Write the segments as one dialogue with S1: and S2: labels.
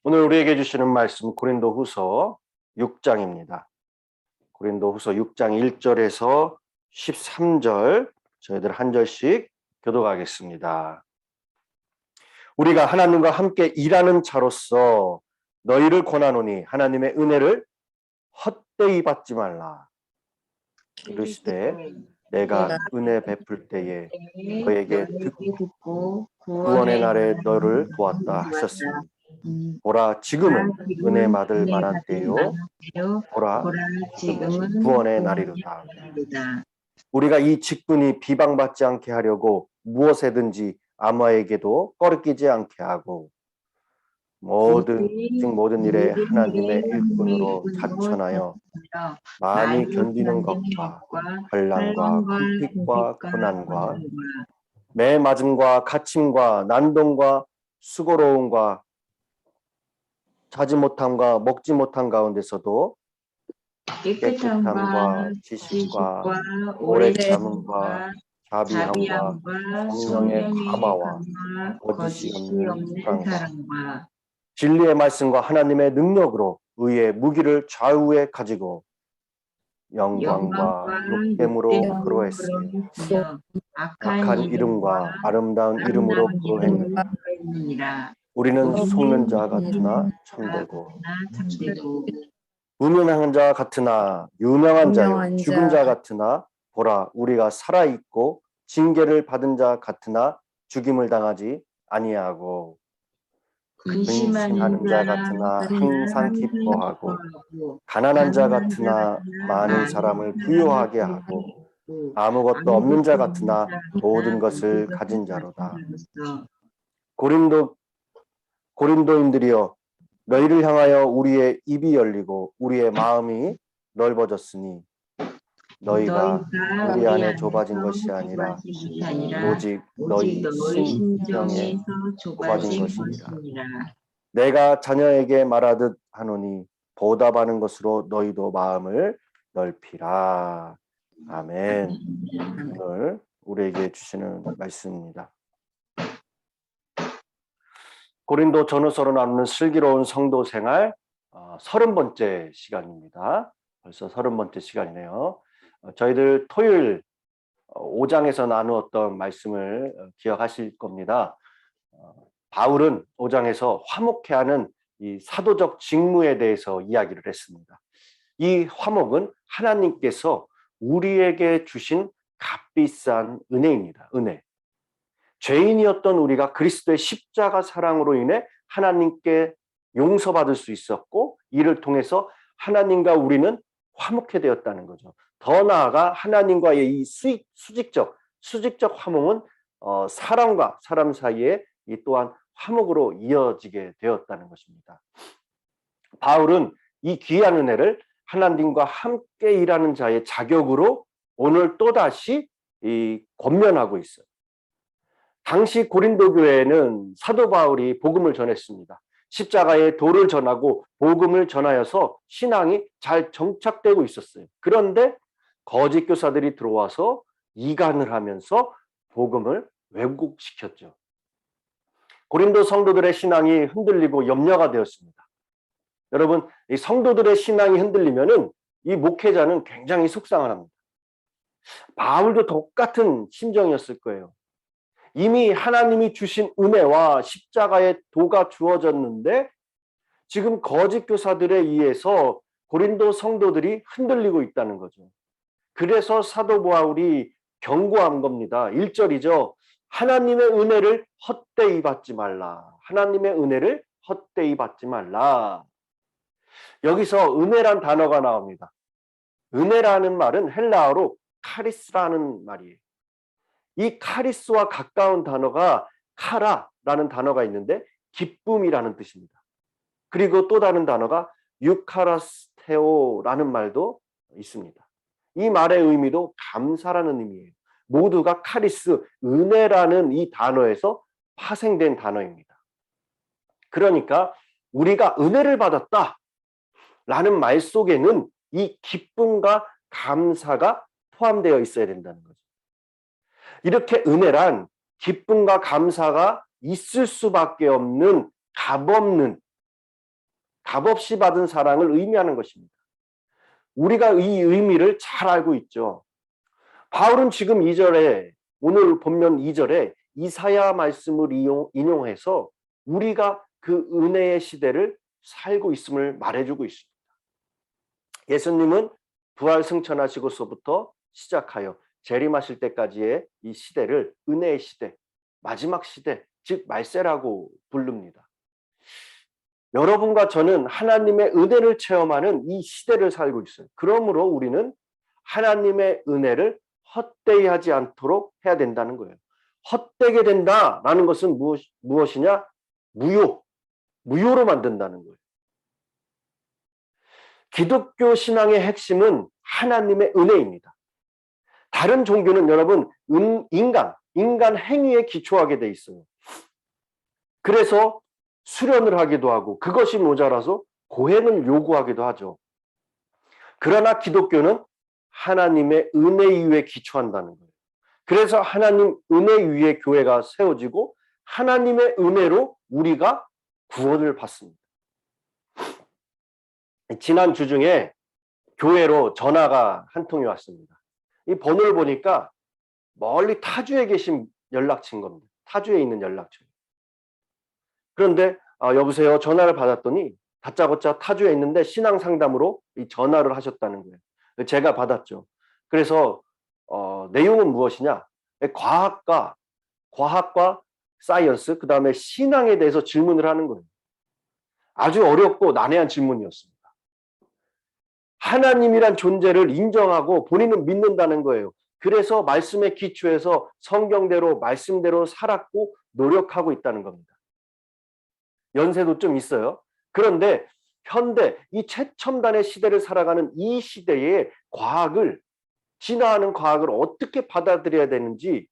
S1: 오늘 우리에게 주시는 말씀 고린도후서 6장입니다. 고린도후서 6장 1절에서 13절 저희들 한 절씩 교독하겠습니다. 우리가 하나님과 함께 일하는 자로서 너희를 권하노니 하나님의 은혜를 헛되이 받지 말라. 이르시되 내가 은혜 베풀 때에 너에게
S2: 듣고
S1: 구원의 날에 너를 도왔다 하셨으니 보라 지금은 은혜 받을 만한 때요 보라 지금은 구원의 날이로다. 우리가 이 직분이 비방받지 않게 하려고 무엇에든지 아무에게도 꺼리끼지 않게 하고 모든 일에 하나님의 일꾼으로 자천하여 많이 견디는 것과 환난과 궁핍과 고난과 매 맞음과 갇힘과 난동과 수고로움과 자지 못함과 먹지 못함 가운데서도 깨끗함과 지식과 오래 참음과 자비함과 성령의 감화와 거짓이 없는 사랑과 진리의 말씀과 하나님의 능력으로 의의 무기를 좌우에 가지고 영광과 욕됨으로 그로했으니 악한 이름과 아름다운 이름으로 그로했느니라. 우리는 속는 자 같으나 참되고 무명한 자 같으나 유명한 자요 죽은 자 같으나 보라 우리가 살아있고 징계를 받은 자 같으나 죽임을 당하지 아니하고 근심하는 자 같으나 항상 기뻐하고 가난한 자 같으나 많은 사람을 부유하게 하고 아무것도 없는 자 같으나 모든 것을 가진 자로다. 고린도인들이여 너희를 향하여 우리의 입이 열리고 우리의 마음이 넓어졌으니 너희가 우리 안에 좁아진 것이 아니라 오직 너희 심령에 좁아진 것이니라. 내가 자녀에게 말하듯 하노니 보답하는 것으로 너희도 마음을 넓히라. 아멘. 오늘 우리에게 주시는 말씀입니다. 고린도 전후서로 나누는 슬기로운 성도 생활 30번째 시간입니다. 벌써 30번째 시간이네요. 저희들 토요일 5장에서 나누었던 말씀을 기억하실 겁니다. 바울은 5장에서 화목해하는 이 사도적 직무에 대해서 이야기를 했습니다. 이 화목은 하나님께서 우리에게 주신 값비싼 은혜입니다. 은혜. 죄인이었던 우리가 그리스도의 십자가 사랑으로 인해 하나님께 용서받을 수 있었고 이를 통해서 하나님과 우리는 화목해 되었다는 거죠. 더 나아가 하나님과의 이 수직적 화목은 사람과 사람 사이에 이 또한 화목으로 이어지게 되었다는 것입니다. 바울은 이 귀한 은혜를 하나님과 함께 일하는 자의 자격으로 오늘 또다시 권면하고 있어요. 당시 고린도 교회에는 사도 바울이 복음을 전했습니다. 십자가의 도를 전하고 복음을 전하여서 신앙이 잘 정착되고 있었어요. 그런데 거짓 교사들이 들어와서 이간을 하면서 복음을 왜곡시켰죠. 고린도 성도들의 신앙이 흔들리고 염려가 되었습니다. 여러분, 이 성도들의 신앙이 흔들리면은 이 목회자는 굉장히 속상을 합니다. 바울도 똑같은 심정이었을 거예요. 이미 하나님이 주신 은혜와 십자가의 도가 주어졌는데 지금 거짓 교사들에 의해서 고린도 성도들이 흔들리고 있다는 거죠. 그래서 사도 바울이 경고한 겁니다. 1절이죠. 하나님의 은혜를 헛되이 받지 말라. 하나님의 은혜를 헛되이 받지 말라. 여기서 은혜란 단어가 나옵니다. 은혜라는 말은 헬라어로 카리스라는 말이에요. 이 카리스와 가까운 단어가 카라라는 단어가 있는데 기쁨이라는 뜻입니다. 그리고 또 다른 단어가 유카라스테오라는 말도 있습니다. 이 말의 의미도 감사라는 의미예요. 모두가 카리스, 은혜라는 이 단어에서 파생된 단어입니다. 그러니까 우리가 은혜를 받았다라는 말 속에는 이 기쁨과 감사가 포함되어 있어야 된다는 거죠. 이렇게 은혜란 기쁨과 감사가 있을 수밖에 없는 값없는 값없이 받은 사랑을 의미하는 것입니다. 우리가 이 의미를 잘 알고 있죠. 바울은 지금 2절에, 오늘 본문 2절에 이사야 말씀을 인용해서 우리가 그 은혜의 시대를 살고 있음을 말해주고 있습니다. 예수님은 부활 승천하시고서부터 시작하여 재림하실 때까지의 이 시대를 은혜의 시대, 마지막 시대, 즉 말세라고 부릅니다. 여러분과 저는 하나님의 은혜를 체험하는 이 시대를 살고 있어요. 그러므로 우리는 하나님의 은혜를 헛되이 하지 않도록 해야 된다는 거예요. 헛되게 된다라는 것은 무엇이냐? 무효로 만든다는 거예요. 기독교 신앙의 핵심은 하나님의 은혜입니다. 다른 종교는 여러분 인간 행위에 기초하게 돼 있어요. 그래서 수련을 하기도 하고 그것이 모자라서 고행을 요구하기도 하죠. 그러나 기독교는 하나님의 은혜 위에 기초한다는 거예요. 그래서 하나님 은혜 위에 교회가 세워지고 하나님의 은혜로 우리가 구원을 받습니다. 지난 주 중에 교회로 전화가 한 통이 왔습니다. 이 번호를 보니까 멀리 타주에 계신 연락처인 겁니다. 타주에 있는 연락처. 그런데 여보세요, 전화를 받았더니 다짜고짜 타주에 있는데 신앙 상담으로 이 전화를 하셨다는 거예요. 제가 받았죠. 그래서 내용은 무엇이냐? 과학과 사이언스, 그 다음에 신앙에 대해서 질문을 하는 거예요. 아주 어렵고 난해한 질문이었습니다. 하나님이란 존재를 인정하고 본인은 믿는다는 거예요. 그래서 말씀에 기초해서 성경대로 말씀대로 살았고 노력하고 있다는 겁니다. 연세도 좀 있어요. 그런데 현대 이 최첨단의 시대를 살아가는 이 시대에 진화하는 과학을 어떻게 받아들여야 되는지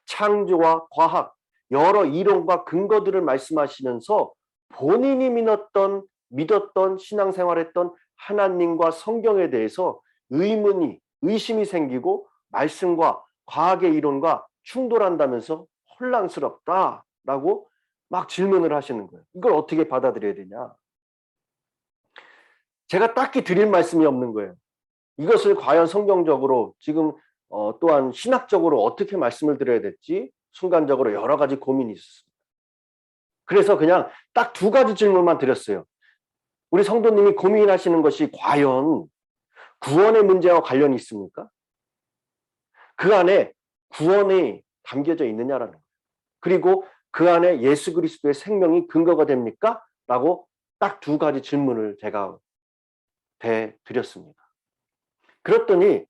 S1: 창조와 과학, 여러 이론과 근거들을 말씀하시면서 본인이 믿었던 신앙생활했던 하나님과 성경에 대해서 의심이 생기고 말씀과 과학의 이론과 충돌한다면서 혼란스럽다라고 막 질문을 하시는 거예요. 이걸 어떻게 받아들여야 되냐? 제가 딱히 드릴 말씀이 없는 거예요. 이것을 과연 성경적으로 지금 또한 신학적으로 어떻게 말씀을 드려야 될지 순간적으로 여러 가지 고민이 있었습니다. 그래서 그냥 딱 2가지 질문만 드렸어요. 우리 성도님이 고민하시는 것이 과연 구원의 문제와 관련이 있습니까? 그 안에 구원이 담겨져 있느냐라는 거예요. 그리고 그 안에 예수 그리스도의 생명이 근거가 됩니까? 라고 딱 2가지 질문을 제가 드렸습니다. 그랬더니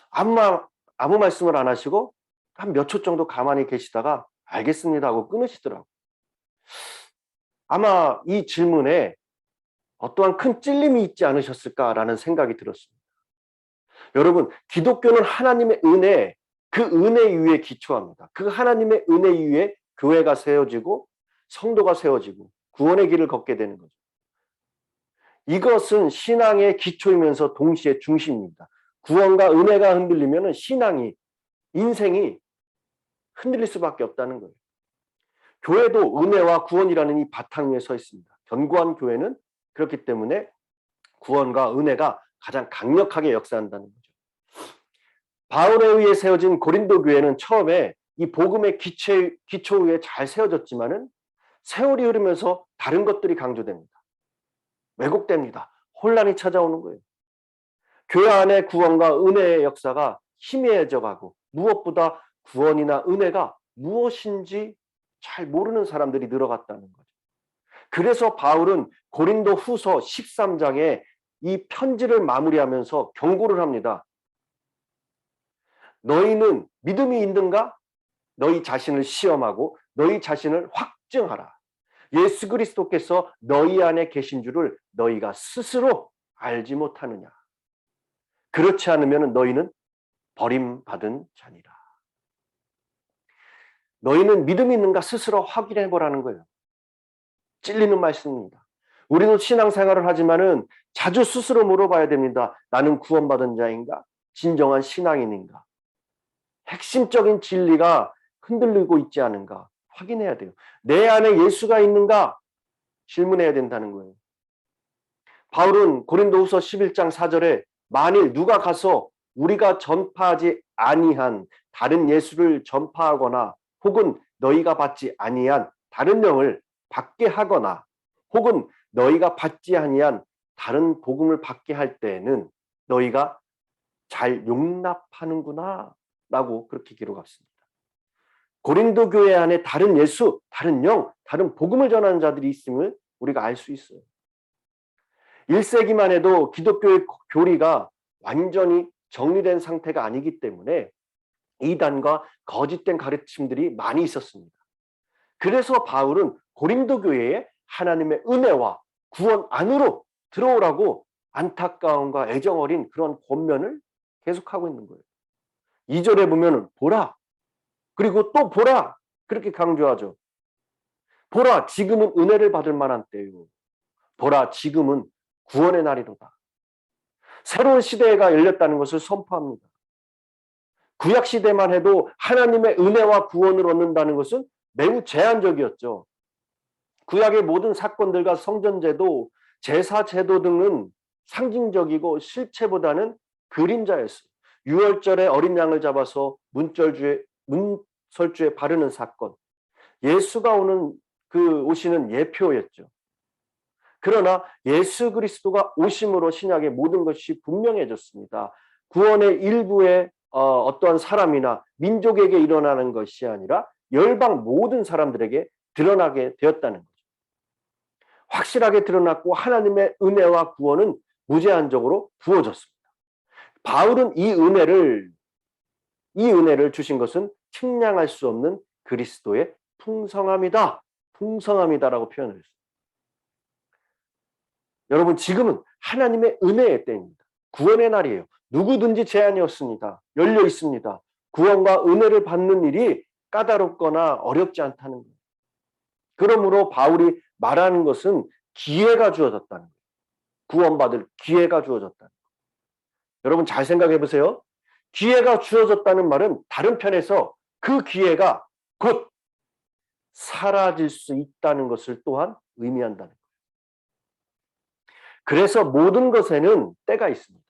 S1: 아무 말씀을 안 하시고 한 몇 초 정도 가만히 계시다가 알겠습니다 하고 끊으시더라고요. 아마 이 질문에 어떠한 큰 찔림이 있지 않으셨을까라는 생각이 들었습니다. 여러분, 기독교는 하나님의 은혜, 그 은혜 위에 기초합니다. 그 하나님의 은혜 위에 교회가 세워지고 성도가 세워지고 구원의 길을 걷게 되는 거죠. 이것은 신앙의 기초이면서 동시에 중심입니다. 구원과 은혜가 흔들리면 인생이 흔들릴 수밖에 없다는 거예요. 교회도 은혜와 구원이라는 이 바탕 위에 서 있습니다. 견고한 교회는 그렇기 때문에 구원과 은혜가 가장 강력하게 역사한다는 거죠. 바울에 의해 세워진 고린도 교회는 처음에 이 복음의 기초 위에 잘 세워졌지만은 세월이 흐르면서 다른 것들이 강조됩니다. 왜곡됩니다. 혼란이 찾아오는 거예요. 교회 안에 구원과 은혜의 역사가 희미해져 가고 무엇보다 구원이나 은혜가 무엇인지 잘 모르는 사람들이 늘어갔다는 거죠. 그래서 바울은 고린도 후서 13장에 이 편지를 마무리하면서 경고를 합니다. 너희는 믿음이 있는가? 너희 자신을 시험하고 너희 자신을 확증하라. 예수 그리스도께서 너희 안에 계신 줄을 너희가 스스로 알지 못하느냐. 그렇지 않으면 너희는 버림받은 자니라. 너희는 믿음이 있는가 스스로 확인해 보라는 거예요. 찔리는 말씀입니다. 우리도 신앙생활을 하지만은 자주 스스로 물어봐야 됩니다. 나는 구원받은 자인가? 진정한 신앙인인가? 핵심적인 진리가 흔들리고 있지 않은가? 확인해야 돼요. 내 안에 예수가 있는가? 질문해야 된다는 거예요. 바울은 고린도후서 11장 4절에 만일 누가 가서 우리가 전파하지 아니한 다른 예수를 전파하거나 혹은 너희가 받지 아니한 다른 영을 받게 하거나 혹은 너희가 받지 아니한 다른 복음을 받게 할 때에는 너희가 잘 용납하는구나 라고 그렇게 기록했습니다. 고린도 교회 안에 다른 예수, 다른 영, 다른 복음을 전하는 자들이 있음을 우리가 알 수 있어요. 1세기만 해도 기독교의 교리가 완전히 정리된 상태가 아니기 때문에 이단과 거짓된 가르침들이 많이 있었습니다. 그래서 바울은 고린도 교회에 하나님의 은혜와 구원 안으로 들어오라고 안타까움과 애정 어린 그런 권면을 계속하고 있는 거예요. 2절에 보면 보라, 그리고 또 보라, 그렇게 강조하죠. 보라, 지금은 은혜를 받을 만한 때요. 보라, 지금은 구원의 날이로다. 새로운 시대가 열렸다는 것을 선포합니다. 구약 시대만 해도 하나님의 은혜와 구원을 얻는다는 것은 매우 제한적이었죠. 구약의 모든 사건들과 성전제도, 제사제도 등은 상징적이고 실체보다는 그림자였어요. 유월절에 어린 양을 잡아서 문설주에 바르는 사건, 예수가 오시는 예표였죠. 그러나 예수 그리스도가 오심으로 신약의 모든 것이 분명해졌습니다. 구원의 일부의 어떠한 사람이나 민족에게 일어나는 것이 아니라 열방 모든 사람들에게 드러나게 되었다는 거죠. 확실하게 드러났고 하나님의 은혜와 구원은 무제한적으로 부어졌습니다. 바울은 이 은혜를 주신 것은 측량할 수 없는 그리스도의 풍성함이다라고 표현을 했습니다. 여러분, 지금은 하나님의 은혜의 때입니다. 구원의 날이에요. 누구든지 제한이 없습니다. 열려 있습니다. 구원과 은혜를 받는 일이 까다롭거나 어렵지 않다는 거예요. 그러므로 바울이 말하는 것은 기회가 주어졌다는 거예요. 구원받을 기회가 주어졌다는 거예요. 여러분 잘 생각해 보세요. 기회가 주어졌다는 말은 다른 편에서 그 기회가 곧 사라질 수 있다는 것을 또한 의미한다는 거예요. 그래서 모든 것에는 때가 있습니다.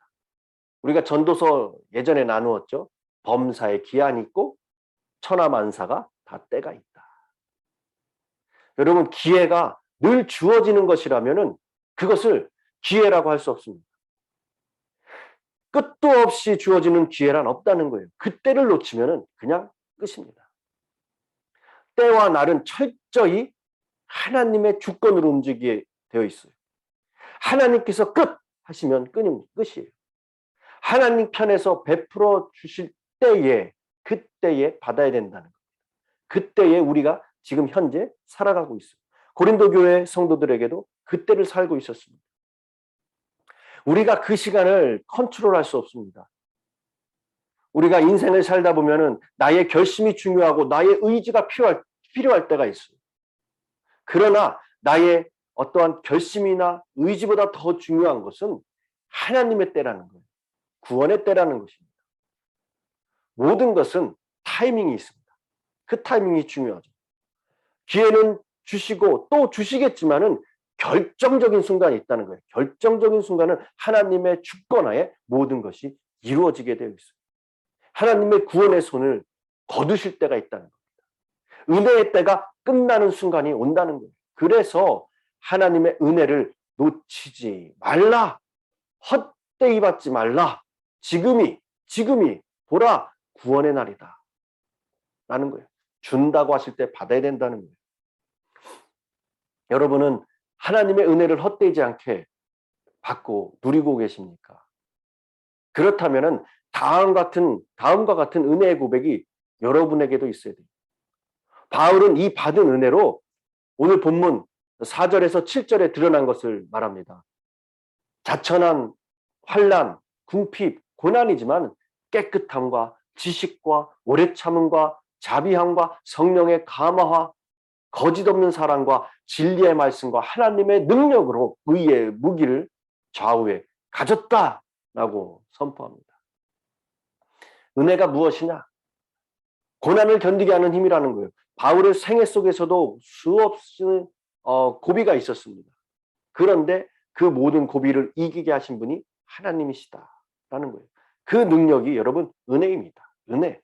S1: 우리가 전도서 예전에 나누었죠. 범사에 기한이 있고 천하만사가 다 때가 있다. 여러분, 기회가 늘 주어지는 것이라면은 그것을 기회라고 할 수 없습니다. 끝도 없이 주어지는 기회란 없다는 거예요. 그때를 놓치면은 그냥 끝입니다. 때와 날은 철저히 하나님의 주권으로 움직이게 되어 있어요. 하나님께서 끝 하시면 끝이에요. 하나님 편에서 베풀어 주실 때에 그때에 받아야 된다는 겁니다. 그때에 우리가 지금 현재 살아가고 있어요. 고린도 교회 성도들에게도 그때를 살고 있었습니다. 우리가 그 시간을 컨트롤할 수 없습니다. 우리가 인생을 살다 보면은 나의 결심이 중요하고 나의 의지가 필요할 때가 있어요. 그러나 나의 어떠한 결심이나 의지보다 더 중요한 것은 하나님의 때라는 거예요. 구원의 때라는 것입니다. 모든 것은 타이밍이 있습니다. 그 타이밍이 중요하죠. 기회는 주시고 또 주시겠지만은 결정적인 순간이 있다는 거예요. 결정적인 순간은 하나님의 주권하에 모든 것이 이루어지게 되어 있어요. 하나님의 구원의 손을 거두실 때가 있다는 겁니다. 은혜의 때가 끝나는 순간이 온다는 거예요. 그래서 하나님의 은혜를 놓치지 말라. 헛되이 받지 말라. 지금이 보라 구원의 날이다. 라는 거예요. 준다고 하실 때 받아야 된다는 거예요. 여러분은 하나님의 은혜를 헛되지 않게 받고 누리고 계십니까? 그렇다면은 다음과 같은 은혜의 고백이 여러분에게도 있어야 돼요. 바울은 이 받은 은혜로 오늘 본문 4절에서 7절에 드러난 것을 말합니다. 자천한 환난, 궁핍, 고난이지만 깨끗함과 지식과 오래 참음과 자비함과 성령의 감화와 거짓 없는 사랑과 진리의 말씀과 하나님의 능력으로 의의 무기를 좌우에 가졌다라고 선포합니다. 은혜가 무엇이냐? 고난을 견디게 하는 힘이라는 거예요. 바울의 생애 속에서도 수없이 고비가 있었습니다. 그런데 그 모든 고비를 이기게 하신 분이 하나님이시다라는 거예요. 그 능력이 여러분 은혜입니다. 은혜.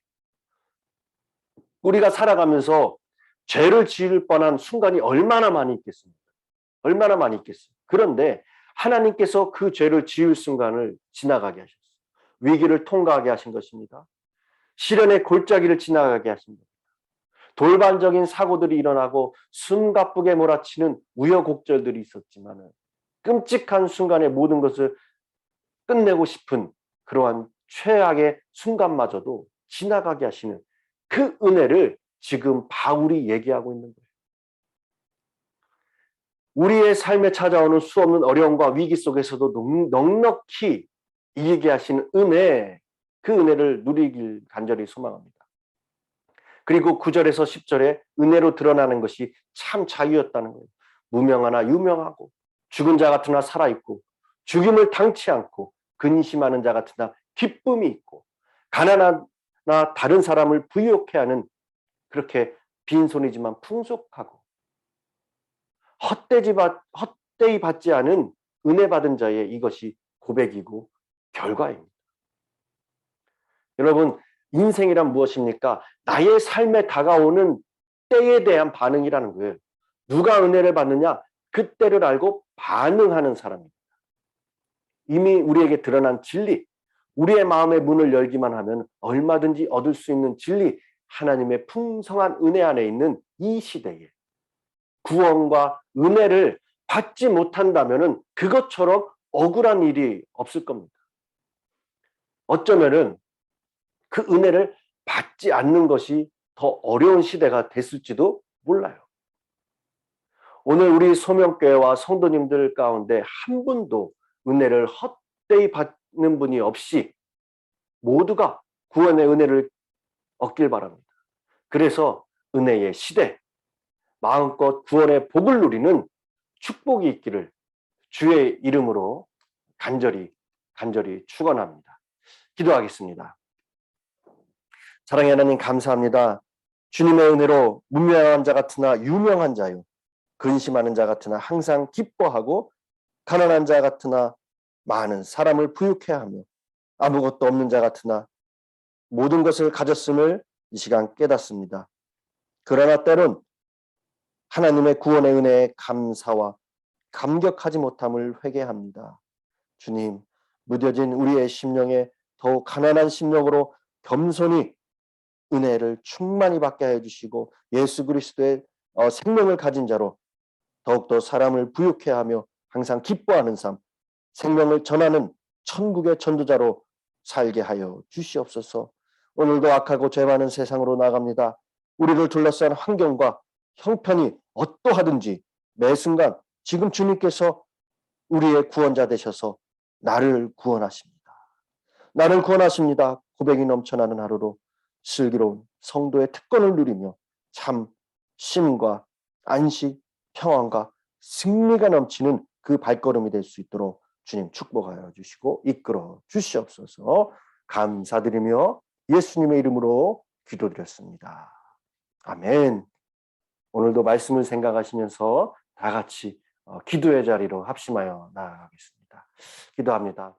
S1: 우리가 살아가면서 죄를 지을 뻔한 순간이 얼마나 많이 있겠습니까? 얼마나 많이 있겠어요. 그런데 하나님께서 그 죄를 지을 순간을 지나가게 하셨어요. 위기를 통과하게 하신 것입니다. 시련의 골짜기를 지나가게 하신 겁니다. 돌발적인 사고들이 일어나고 숨가쁘게 몰아치는 우여곡절들이 있었지만 끔찍한 순간에 모든 것을 끝내고 싶은 그러한 최악의 순간마저도 지나가게 하시는 그 은혜를 지금 바울이 얘기하고 있는 거예요. 우리의 삶에 찾아오는 수없는 어려움과 위기 속에서도 넉넉히 이기게 하시는 은혜, 그 은혜를 누리길 간절히 소망합니다. 그리고 9절에서 10절에 은혜로 드러나는 것이 참 자유였다는 거예요. 무명하나 유명하고 죽은 자 같으나 살아있고 죽임을 당치 않고 근심하는 자 같으나 기쁨이 있고 가난하나 다른 사람을 부유케 하는 그렇게 빈손이지만 풍족하고 헛되이 받지 않은 은혜 받은 자의 이것이 고백이고 결과입니다. 여러분, 인생이란 무엇입니까? 나의 삶에 다가오는 때에 대한 반응이라는 거예요. 누가 은혜를 받느냐? 그 때를 알고 반응하는 사람입니다. 이미 우리에게 드러난 진리, 우리의 마음의 문을 열기만 하면 얼마든지 얻을 수 있는 진리, 하나님의 풍성한 은혜 안에 있는 이 시대에 구원과 은혜를 받지 못한다면 그것처럼 억울한 일이 없을 겁니다. 어쩌면은 그 은혜를 받지 않는 것이 더 어려운 시대가 됐을지도 몰라요. 오늘 우리 소명교회와 성도님들 가운데 한 분도 은혜를 헛되이 받는 분이 없이 모두가 구원의 은혜를 얻길 바랍니다. 그래서 은혜의 시대, 마음껏 구원의 복을 누리는 축복이 있기를 주의 이름으로 간절히 축원합니다. 기도하겠습니다. 사랑의 하나님 감사합니다. 주님의 은혜로 무명한 자 같으나 유명한 자요, 근심하는 자 같으나 항상 기뻐하고 가난한 자 같으나 많은 사람을 부유케 하며 아무것도 없는 자 같으나 모든 것을 가졌음을 이 시간 깨닫습니다. 그러나 때론 하나님의 구원의 은혜에 감사와 감격하지 못함을 회개합니다. 주님, 무뎌진 우리의 심령에 더욱 가난한 심령으로 겸손히 은혜를 충만히 받게 해주시고 예수 그리스도의 생명을 가진 자로 더욱더 사람을 부유케 하며 항상 기뻐하는 삶, 생명을 전하는 천국의 전도자로 살게 하여 주시옵소서. 오늘도 악하고 죄 많은 세상으로 나갑니다. 우리를 둘러싼 환경과 형편이 어떠하든지 매 순간 지금 주님께서 우리의 구원자 되셔서 나를 구원하십니다. 나를 구원하십니다. 고백이 넘쳐나는 하루로 슬기로운 성도의 특권을 누리며 참 쉼과 안식, 평안과 승리가 넘치는 그 발걸음이 될 수 있도록 주님 축복하여 주시고 이끌어 주시옵소서. 감사드리며 예수님의 이름으로 기도드렸습니다. 아멘. 오늘도 말씀을 생각하시면서 다 같이 기도의 자리로 합심하여 나아가겠습니다. 기도합니다.